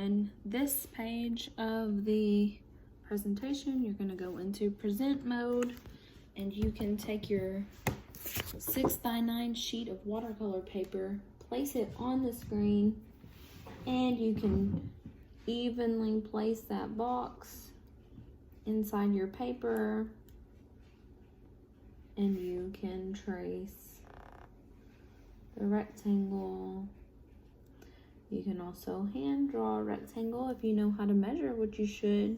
on this page of the presentation, you're going to go into present mode, and you can take your 6x9 sheet of watercolor paper, place it on the screen, and you can evenly place that box inside your paper, and you can trace the rectangle. You can also hand draw a rectangle if you know how to measure, which you should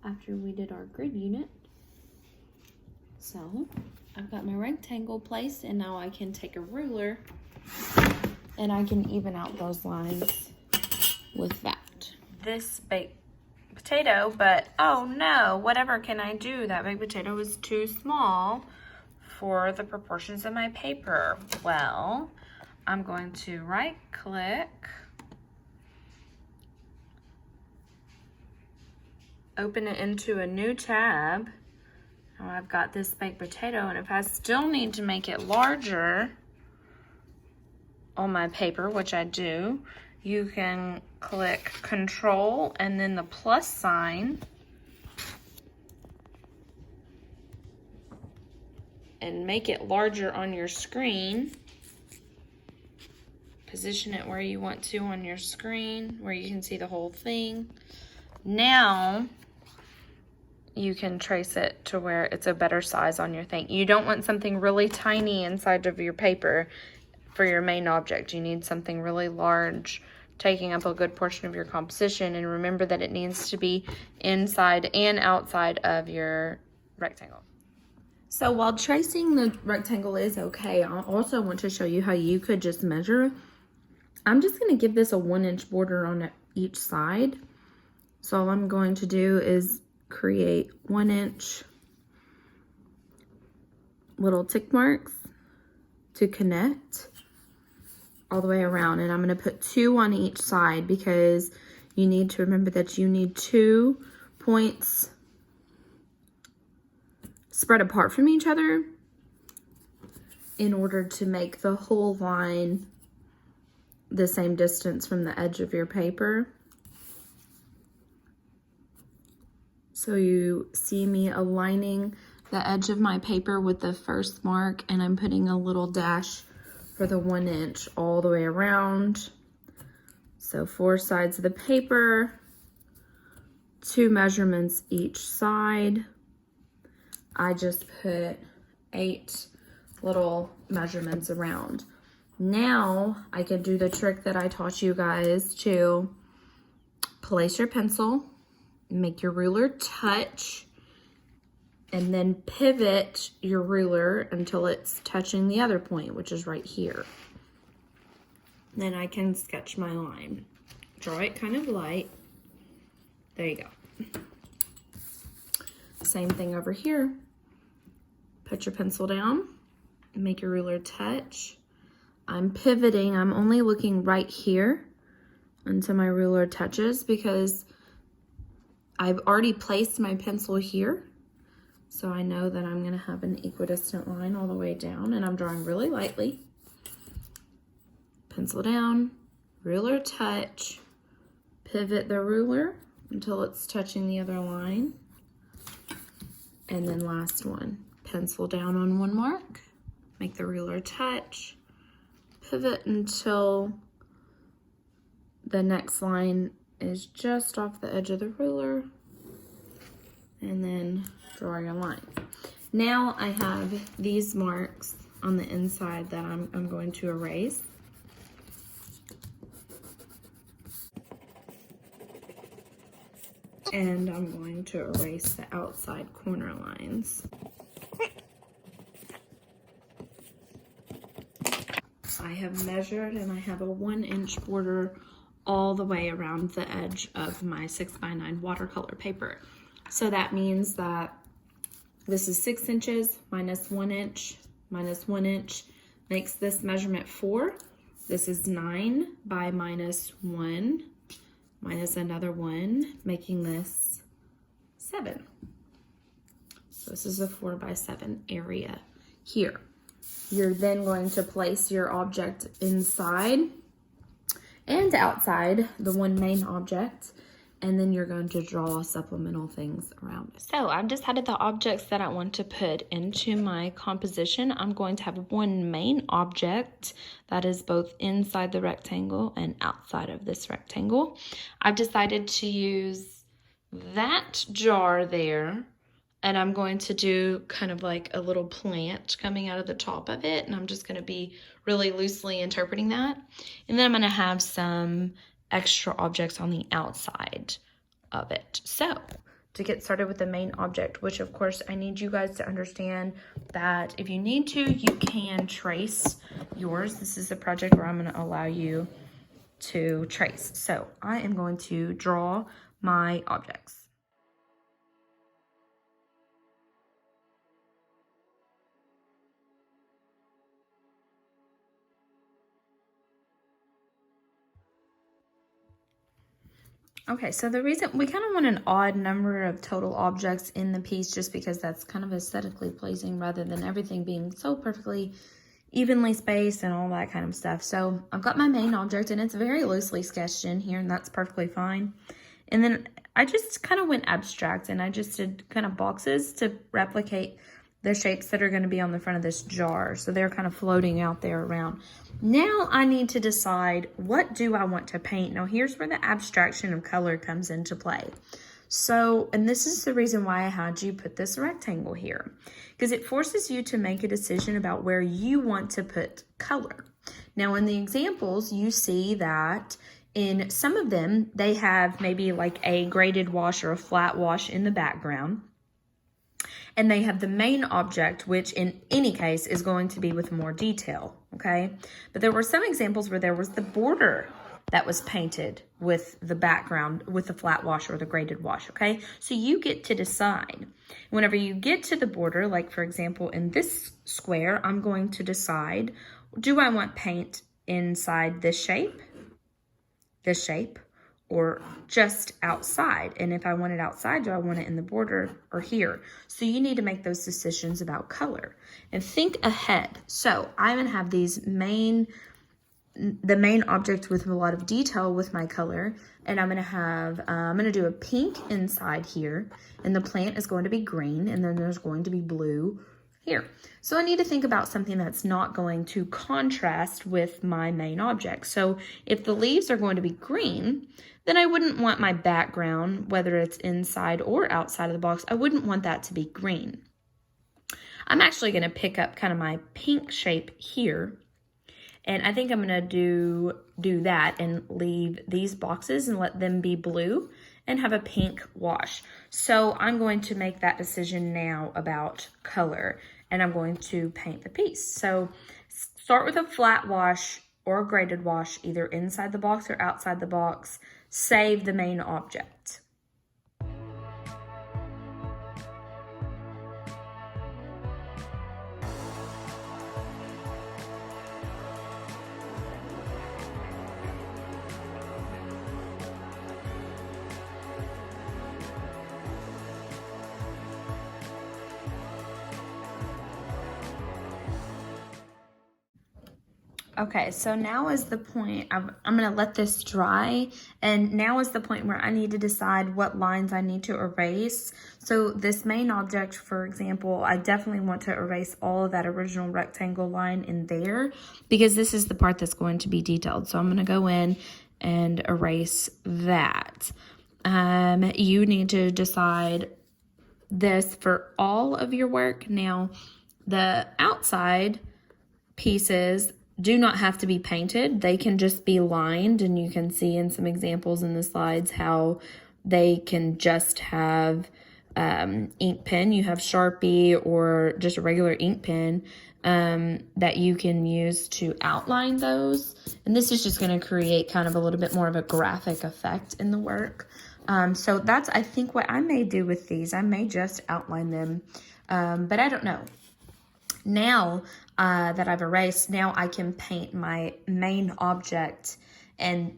after we did our grid unit. So I've got my rectangle placed, and now I can take a ruler and I can even out those lines with that. This baked potato, but oh no, whatever can I do? That baked potato is too small for the proportions of my paper. Well, I'm going to right click, open it into a new tab. Now I've got this baked potato, and if I still need to make it larger on my paper, which I do, you can click Control and then the plus sign and make it larger on your screen. Position it where you want to on your screen, where you can see the whole thing. Now you can trace it to where it's a better size on your thing. You don't want something really tiny inside of your paper for your main object. You need something really large, taking up a good portion of your composition. And remember that it needs to be inside and outside of your rectangle. So while tracing the rectangle is okay, I also want to show you how you could just measure. I'm just going to give this a 1-inch border on each side. So all I'm going to do is create 1-inch little tick marks to connect all the way around. And I'm going to put 2 on each side because you need to remember that you need 2 points spread apart from each other in order to make the whole line the same distance from the edge of your paper. So you see me aligning the edge of my paper with the first mark, and I'm putting a little dash for the 1 inch all the way around. So 4 sides of the paper, 2 measurements each side. I just put 8 little measurements around. Now I can do the trick that I taught you guys to place your pencil, make your ruler touch, and then pivot your ruler until it's touching the other point, which is right here. Then I can sketch my line. Draw it kind of light. There you go. Same thing over here. Put your pencil down, make your ruler touch. I'm pivoting, I'm only looking right here until my ruler touches because I've already placed my pencil here. So I know that I'm gonna have an equidistant line all the way down, and I'm drawing really lightly. Pencil down, ruler touch, pivot the ruler until it's touching the other line. And then last one, pencil down on one mark, make the ruler touch, pivot until the next line is just off the edge of the ruler, and then draw your line. Now I have these marks on the inside that I'm going to erase. And I'm going to erase the outside corner lines. I have measured, and I have a 1-inch border all the way around the edge of my 6x9 watercolor paper. So that means that this is 6 inches minus 1 inch minus 1 inch makes this measurement 4. This is 9 by minus 1 minus another 1, making this 7. So this is a 4 by 7 area here. You're then going to place your object inside, and outside, the one main object. And then you're going to draw supplemental things around it. So I've decided the objects that I want to put into my composition. I'm going to have one main object that is both inside the rectangle and outside of this rectangle. I've decided to use that jar there, and I'm going to do kind of like a little plant coming out of the top of it, and I'm just going to be really loosely interpreting that. And then I'm going to have some extra objects on the outside of it. So to get started with the main object, which of course I need you guys to understand that if you need to, you can trace yours. This is a project where I'm going to allow you to trace. So I am going to draw my objects. Okay, so the reason we kind of want an odd number of total objects in the piece, just because that's kind of aesthetically pleasing rather than everything being so perfectly evenly spaced and all that kind of stuff. So I've got my main object, and it's very loosely sketched in here, and that's perfectly fine. And then I just kind of went abstract, and I just did kind of boxes to replicate the shapes that are going to be on the front of this jar. So they're kind of floating out there around. Now I need to decide, what do I want to paint? Now here's where the abstraction of color comes into play. So, and this is the reason why I had you put this rectangle here, because it forces you to make a decision about where you want to put color. Now in the examples, you see that in some of them, they have maybe like a graded wash or a flat wash in the background. And they have the main object, which in any case is going to be with more detail, okay? But there were some examples where there was the border that was painted with the background, with the flat wash or the graded wash, okay? So you get to decide. Whenever you get to the border, like for example, in this square, I'm going to decide, do I want paint inside this shape, or just outside? And if I want it outside, do I want it in the border or here? So you need to make those decisions about color and think ahead. So I'm gonna have the main object with a lot of detail with my color, and I'm gonna do a pink inside here, and the plant is going to be green, and then there's going to be blue here. So I need to think about something that's not going to contrast with my main object. So if the leaves are going to be green, then I wouldn't want my background, whether it's inside or outside of the box, I wouldn't want that to be green. I'm actually going to pick up kind of my pink shape here, and I think I'm going to do that and leave these boxes and let them be blue and have a pink wash. So I'm going to make that decision now about color, and I'm going to paint the piece. So start with a flat wash or a graded wash, either inside the box or outside the box. Save the main object. Okay, so now is the point, I'm gonna let this dry, and now is the point where I need to decide what lines I need to erase. So this main object, for example, I definitely want to erase all of that original rectangle line in there, because this is the part that's going to be detailed. So I'm gonna go in and erase that. You need to decide this for all of your work. Now, the outside pieces do not have to be painted. They can just be lined, and you can see in some examples in the slides how they can just have ink pen. You have Sharpie or just a regular ink pen that you can use to outline those. And this is just going to create kind of a little bit more of a graphic effect in the work. So that's, I think, what I may do with these. I may just outline them, but I don't know. Now that I've erased, now I can paint my main object, and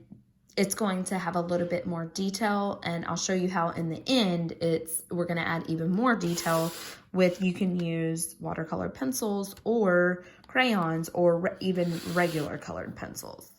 it's going to have a little bit more detail, and I'll show you how in the end we're going to add even more detail with, you can use watercolor pencils or crayons or even regular colored pencils.